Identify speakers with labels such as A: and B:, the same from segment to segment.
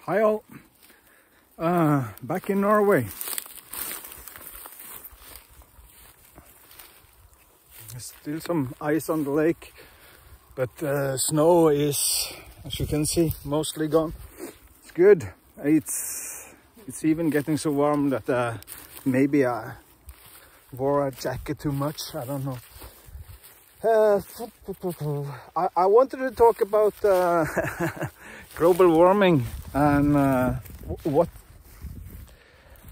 A: Hi all, back in Norway. There's still some ice on the lake, but snow is, as you can see, mostly gone. It's good. It's even getting so warm that maybe I wore a jacket too much. I don't know. I wanted to talk about global warming and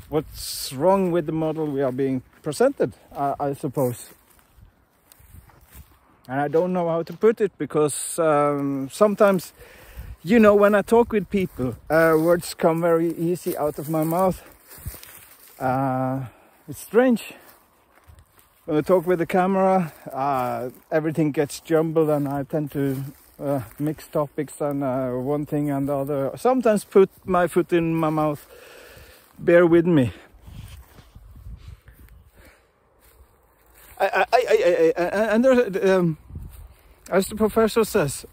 A: what's wrong with the model we are being presented, I suppose. And I don't know how to put it because sometimes, you know, when I talk with people, words come very easy out of my mouth. It's strange. When I talk with the camera, everything gets jumbled and I tend to mix topics and one thing and the other. Sometimes put my foot in my mouth. Bear with me. And there's, as the professor says,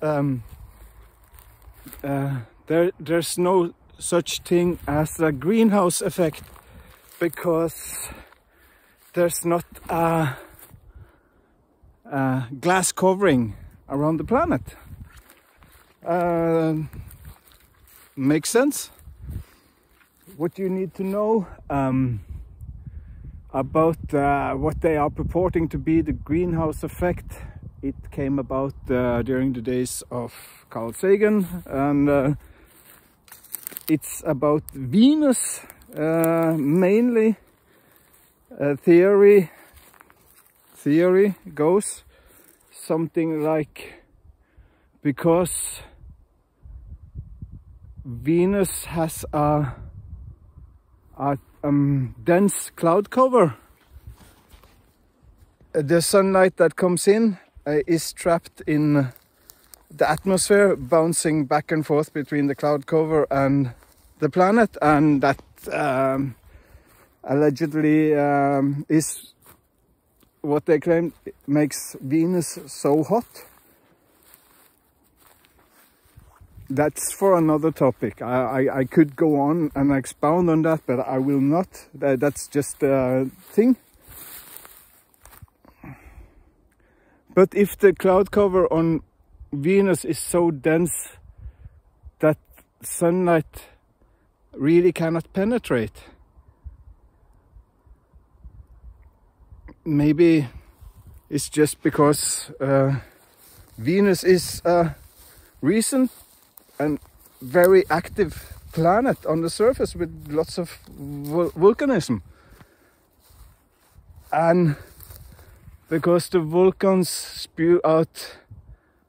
A: there's no such thing as a greenhouse effect because there's not a glass covering around the planet. Makes sense? What you need to know about what they are purporting to be the greenhouse effect, it came about during the days of Carl Sagan, and it's about Venus mainly. Theory goes something like, because Venus has a dense cloud cover, the sunlight that comes in is trapped in the atmosphere, bouncing back and forth between the cloud cover and the planet, and that allegedly is what they claim makes Venus so hot. That's for another topic. I could go on and expound on that, but I will not. That's just a thing. But if the cloud cover on Venus is so dense that sunlight really cannot penetrate, maybe it's just because Venus is a recent and very active planet on the surface with lots of volcanism, and because the volcans spew out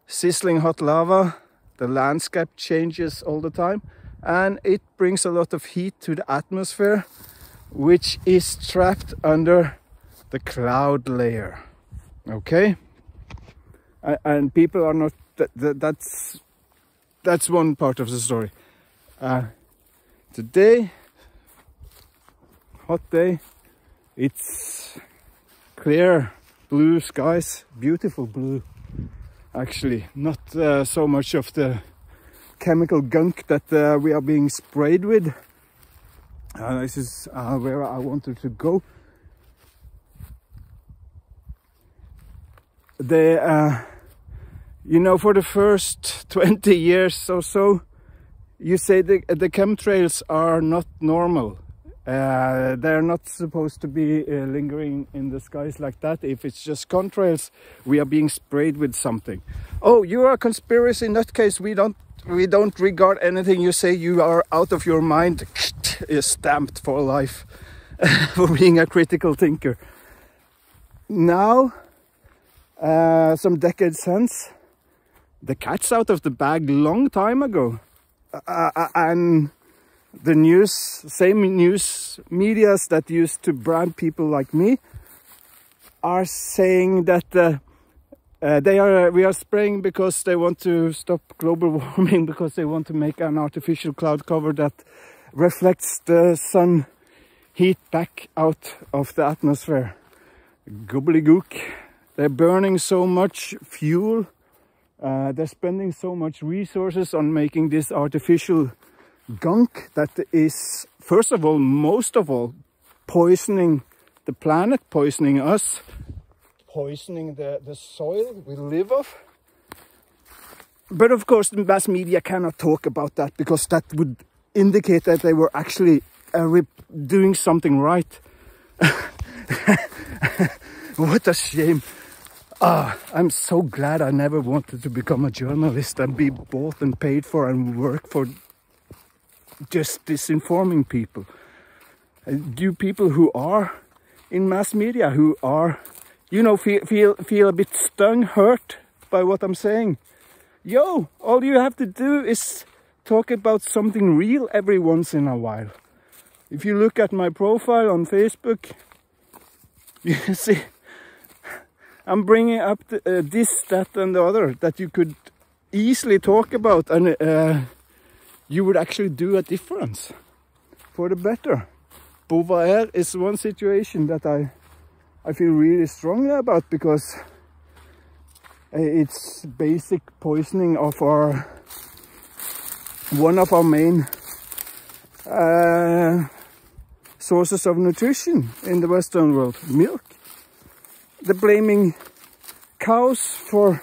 A: sizzling hot lava, the landscape changes all the time, and it brings a lot of heat to the atmosphere, which is trapped under the cloud layer. Okay, and people are not that's one part of the story. Today, hot day, it's clear blue skies, beautiful blue actually, not so much of the chemical gunk that we are being sprayed with. This is where I wanted to go. You know, for the first 20 years or so, you say the chemtrails are not normal. They're not supposed to be lingering in the skies like that. If it's just contrails, we are being sprayed with something. Oh, you are a conspiracy nutcase. We don't regard anything you say. You are out of your mind. Is stamped for life for being a critical thinker. Now, some decades hence, the cat's out of the bag long time ago, and the same news medias that used to brand people like me are saying that we are spraying because they want to stop global warming, because they want to make an artificial cloud cover that reflects the sun heat back out of the atmosphere. Gobbledygook. They're burning so much fuel, they're spending so much resources on making this artificial gunk that is, first of all, most of all, poisoning the planet, poisoning us, poisoning the soil we live off. But of course the mass media cannot talk about that, because that would indicate that they were actually doing something right. What a shame. I'm so glad I never wanted to become a journalist and be bought and paid for and work for just disinforming people. Do people who are in mass media, who are, you know, feel a bit stung, hurt by what I'm saying? Yo, all you have to do is talk about something real every once in a while. If you look at my profile on Facebook, you see, I'm bringing up this, that and the other that you could easily talk about, and you would actually do a difference for the better. Beauvoir is one situation that I feel really strongly about, because it's basic poisoning of one of our main sources of nutrition in the Western world, milk. They're blaming cows for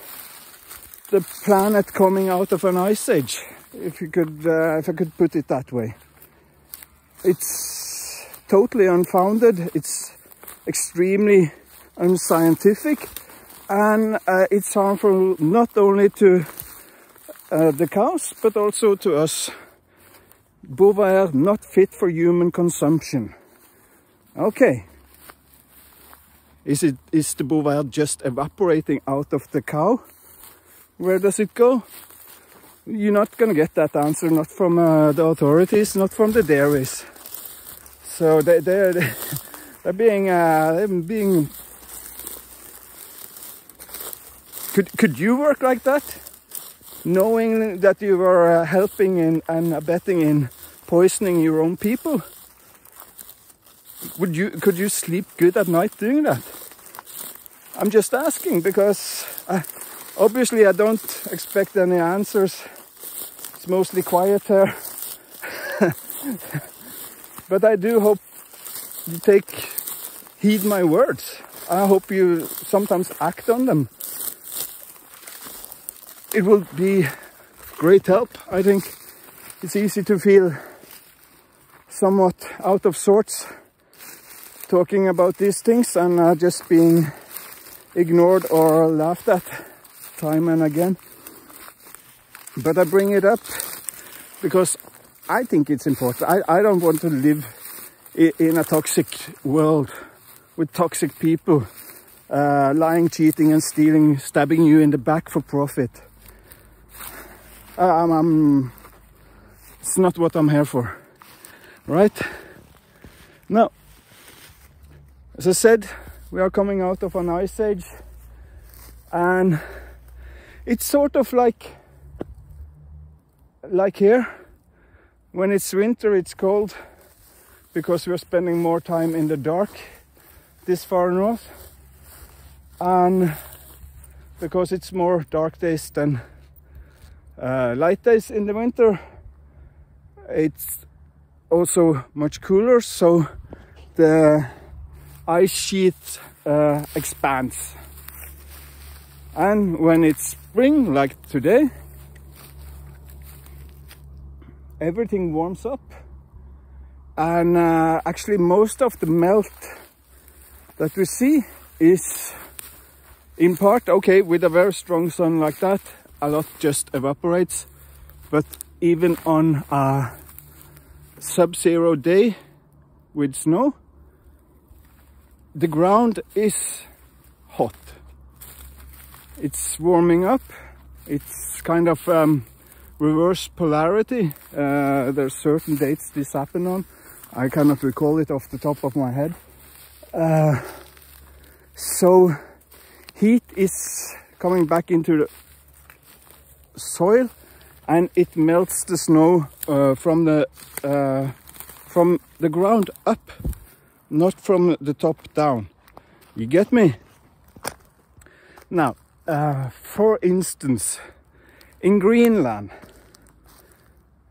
A: the planet coming out of an ice age, if I could put it that way. It's totally unfounded. It's extremely unscientific, and it's harmful not only to the cows but also to us. Beauvoir not fit for human consumption. Okay. Is the Beauvoir just evaporating out of the cow? Where does it go? You're not gonna get that answer, not from the authorities, not from the dairies. So they're being. Could you work like that, knowing that you are helping in and abetting in poisoning your own people? Could you sleep good at night doing that? I'm just asking, because obviously I don't expect any answers. It's mostly quiet here. But I do hope you heed my words. I hope you sometimes act on them. It will be great help, I think. It's easy to feel somewhat out of sorts talking about these things and just being ignored or laughed at time and again. But I bring it up because I think it's important. I don't want to live in a toxic world with toxic people lying, cheating and stealing, stabbing you in the back for profit. It's not what I'm here for, right? Now, as I said, we are coming out of an ice age, and it's sort of like here, when it's winter, it's cold because we're spending more time in the dark this far north, and because it's more dark days than light days in the winter, it's also much cooler, so the ice sheet expands. And when it's spring, like today, everything warms up, and actually most of the melt that we see is in part, okay, with a very strong sun like that, a lot just evaporates. But even on a sub-zero day with snow, the ground is hot. It's warming up. It's kind of reverse polarity. There's certain dates this happened on. I cannot recall it off the top of my head. So heat is coming back into the soil, and it melts the snow from the ground up, not from the top down. You get me? Now, for instance, in Greenland,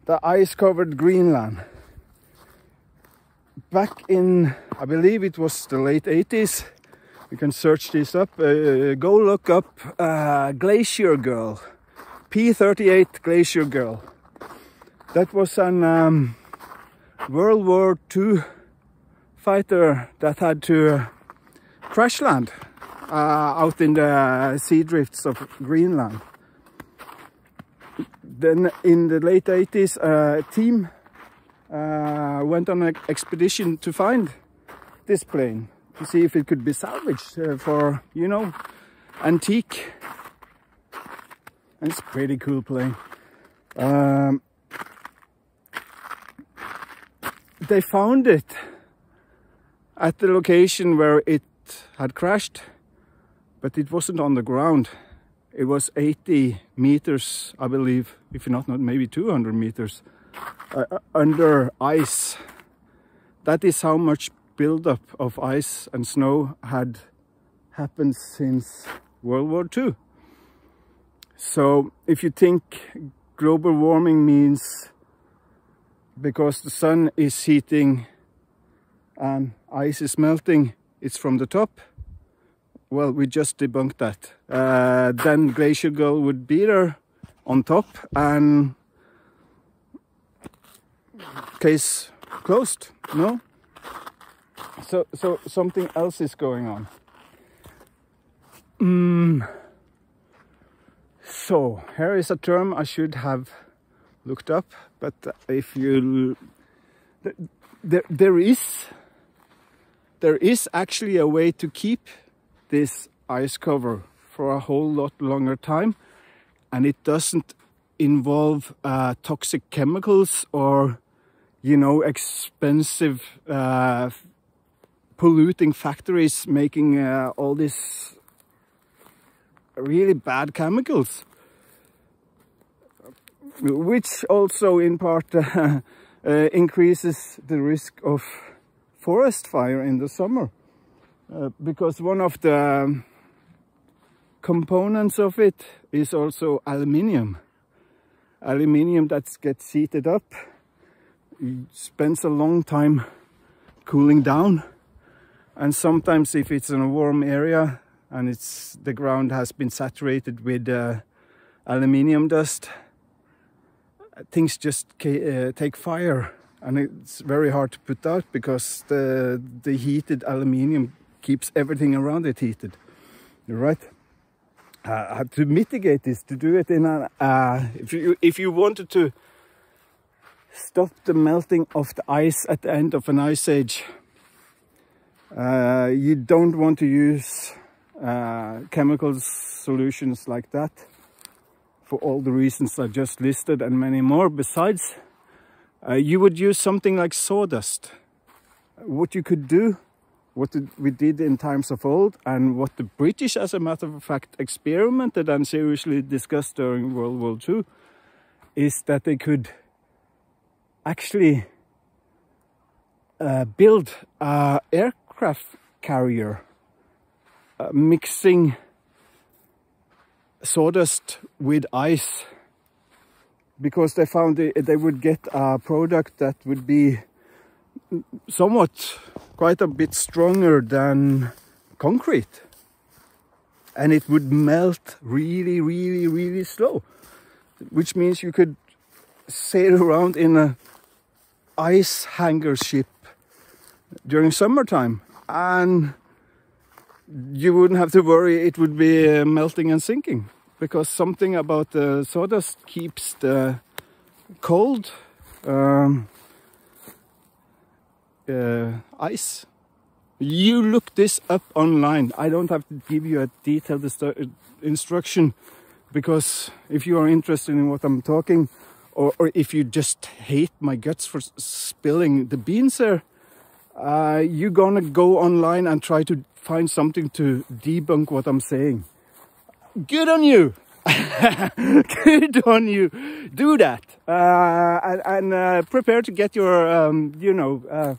A: the ice-covered Greenland. Back in, I believe it was the late 80s, you can search this up, go look up Glacier Girl, P-38 Glacier Girl. That was an World War II fighter that had to crash land out in the sea drifts of Greenland. Then in the late 80s, a team went on an expedition to find this plane, to see if it could be salvaged for, you know, antique. And it's a pretty cool plane. They found it at the location where it had crashed, but it wasn't on the ground. It was 80 meters, I believe, if not maybe 200 meters under ice. That is how much buildup of ice and snow had happened since World War II. So if you think global warming means because the sun is heating and ice is melting, it's from the top, well, we just debunked that. Then Glacier Girl would be there on top and case closed, no? So something else is going on. So here is a term I should have looked up, but if you... There is actually a way to keep this ice cover for a whole lot longer time, and it doesn't involve toxic chemicals or, you know, expensive polluting factories making all these really bad chemicals, which also in part increases the risk of forest fire in the summer. Because one of the components of it is also aluminium. Aluminium that gets heated up, spends a long time cooling down, and sometimes if it's in a warm area and the ground has been saturated with aluminium dust, things just take fire, and it's very hard to put out because the heated aluminium keeps everything around it heated. You're right. To mitigate this, to do it in a if you wanted to stop the melting of the ice at the end of an ice age, you don't want to use chemical solutions like that for all the reasons I just listed and many more. Besides, you would use something like sawdust. What you could do, what we did in times of old, and what the British, as a matter of fact, experimented and seriously discussed during World War II, is that they could actually build an aircraft carrier mixing sawdust with ice, because they found they would get a product that would be somewhat quite a bit stronger than concrete, and it would melt really, really, really slow, which means you could sail around in a ice hangar ship during summertime and you wouldn't have to worry it would be melting and sinking, because something about the sawdust keeps the cold ice. You look this up online. I don't have to give you a detailed instruction, because if you are interested in what I'm talking, or if you just hate my guts for spilling the beans here, you're gonna go online and try to find something to debunk what I'm saying. Good on you. Good on you. Do that, and prepare to get your you know,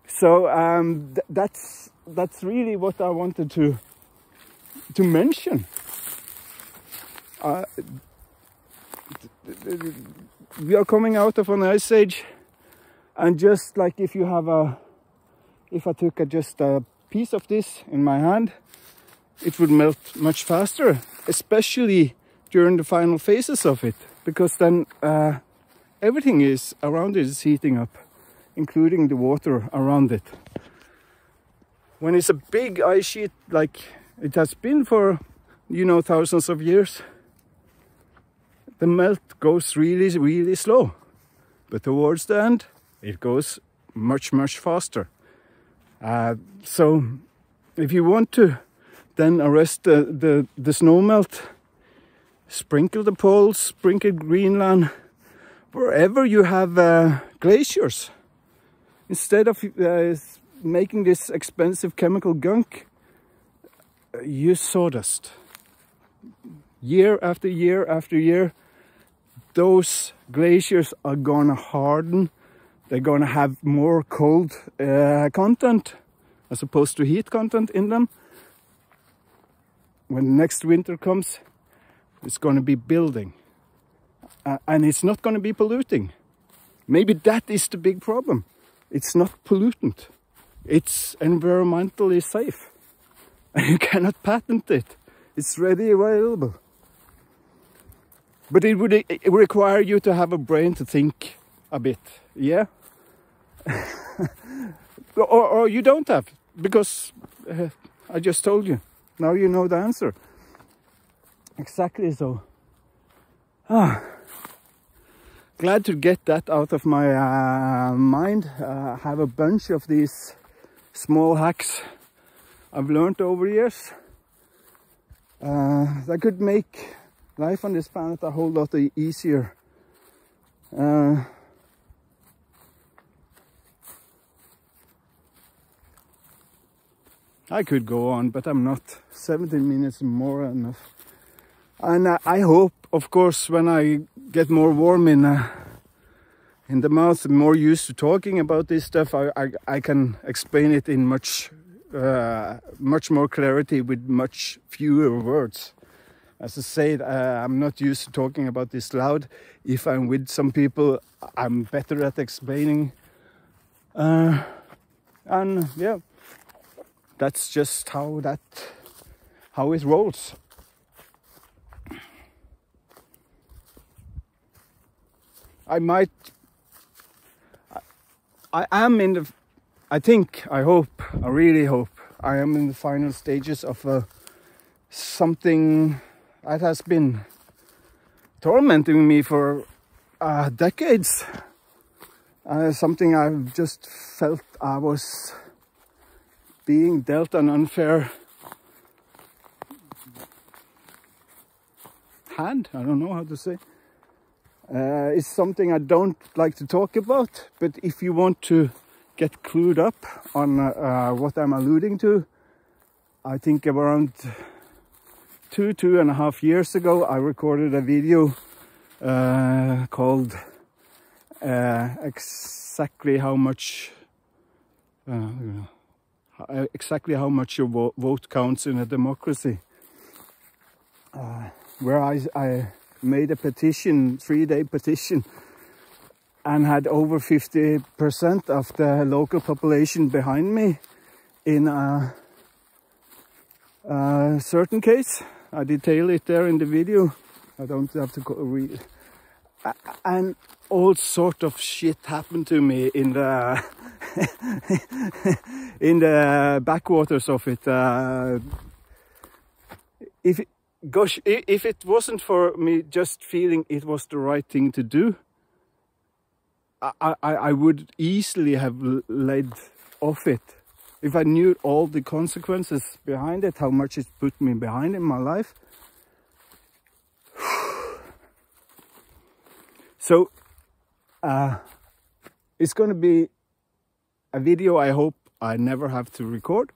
A: so that's really what I wanted to mention. we are coming out of an ice age, and just like if I took just a piece of this in my hand, it would melt much faster, especially during the final phases of it, because then everything around it is heating up, including the water around it. When it's a big ice sheet like it has been for, you know, thousands of years, the melt goes really, really slow. But towards the end, it goes much, much faster. So if you want to then arrest the snow melt, sprinkle the poles, sprinkle Greenland, wherever you have glaciers. Instead of making this expensive chemical gunk, use sawdust. Year after year after year, those glaciers are gonna harden. They're gonna have more cold content as opposed to heat content in them. When next winter comes, it's gonna be building. And it's not gonna be polluting. Maybe that is the big problem. It's not pollutant. It's environmentally safe. And you cannot patent it. It's ready available. But it would require you to have a brain to think a bit, yeah? or you don't have, because I just told you. Now you know the answer. Exactly so. Glad to get that out of my mind. I have a bunch of these small hacks I've learned over years that could make life on this planet a whole lot easier. I could go on, but I'm not. 17 minutes more enough. And I hope, of course, when I get more warm in the mouth, more used to talking about this stuff, I can explain it in much more clarity with much fewer words. As I said, I'm not used to talking about this loud. If I'm with some people, I'm better at explaining. And yeah, that's just how it rolls. I really hope I am in the final stages of something that has been tormenting me for decades. Something I've just felt I was being dealt an unfair hand. I don't know how to say. It's something I don't like to talk about, but if you want to get clued up on what I'm alluding to, I think around 2.5 years ago, I recorded a video called exactly how much your vote counts in a democracy, where I made a petition, 3-day petition, and had over 50% of the local population behind me in a certain case. I detail it there in the video. I don't have to read. And all sort of shit happened to me in the in the backwaters of it. If it wasn't for me just feeling it was the right thing to do, I would easily have led off it. If I knew all the consequences behind it, how much it put me behind in my life. So, it's going to be a video I hope I never have to record.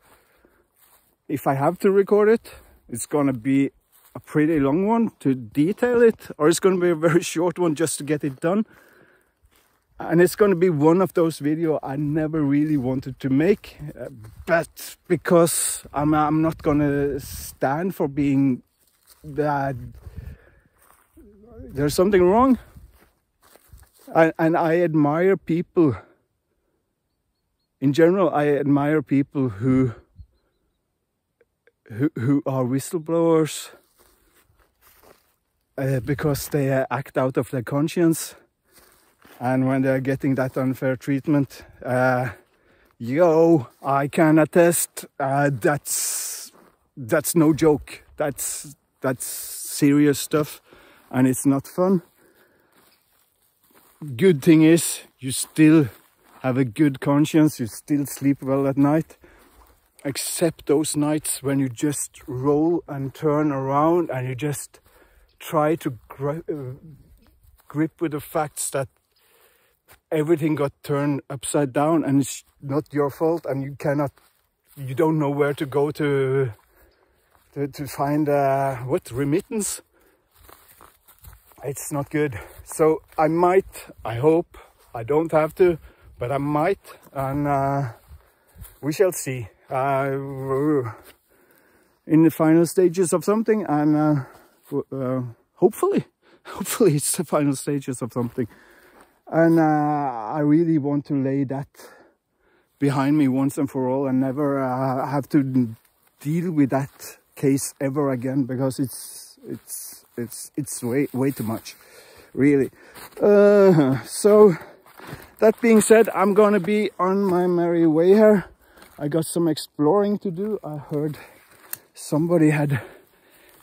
A: If I have to record it, it's going to be a pretty long one to detail it, or it's going to be a very short one just to get it done. And it's going to be one of those videos I never really wanted to make, but because I'm not going to stand for being bad. There's something wrong, And I admire people, in general, I admire people who are whistleblowers because they act out of their conscience, and when they're getting that unfair treatment, yo, I can attest, that's no joke. That's serious stuff, and it's not fun. Good thing is, you still have a good conscience, you still sleep well at night, except those nights when you just roll and turn around and you just try to grip with the facts that everything got turned upside down and it's not your fault, and you don't know where to go to find remittance. It's not good. So I hope I don't have to, but I might, and we shall see. In the final stages of something, and hopefully it's the final stages of something, and I really want to lay that behind me once and for all, and never have to deal with that case ever again, because it's way too much, really. So that being said, I'm gonna be on my merry way here. I got some exploring to do. I heard somebody had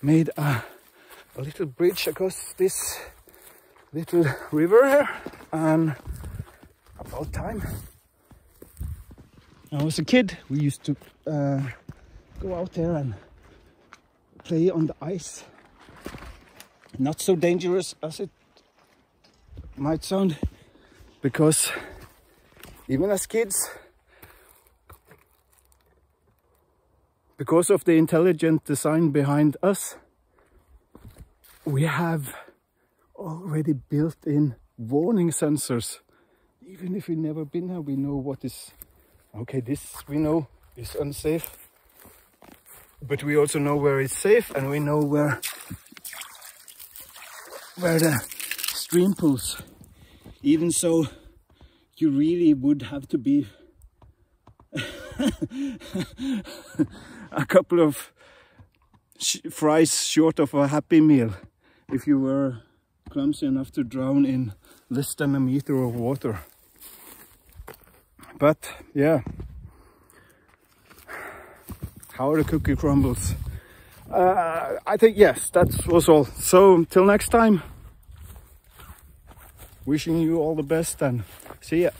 A: made a little bridge across this little river here, and about time. When I was a kid, we used to go out there and play on the ice. Not so dangerous as it might sound, because even as kids, because of the intelligent design behind us, we have already built in warning sensors. Even if we've never been here, we know what is okay. This we know is unsafe, but we also know where it's safe, and we know where the stream pools. Even so, you really would have to be a couple of fries short of a Happy Meal if you were clumsy enough to drown in less than a meter of water. But yeah, how the cookie crumbles. I think, yes, that was all. So till next time, wishing you all the best and see ya.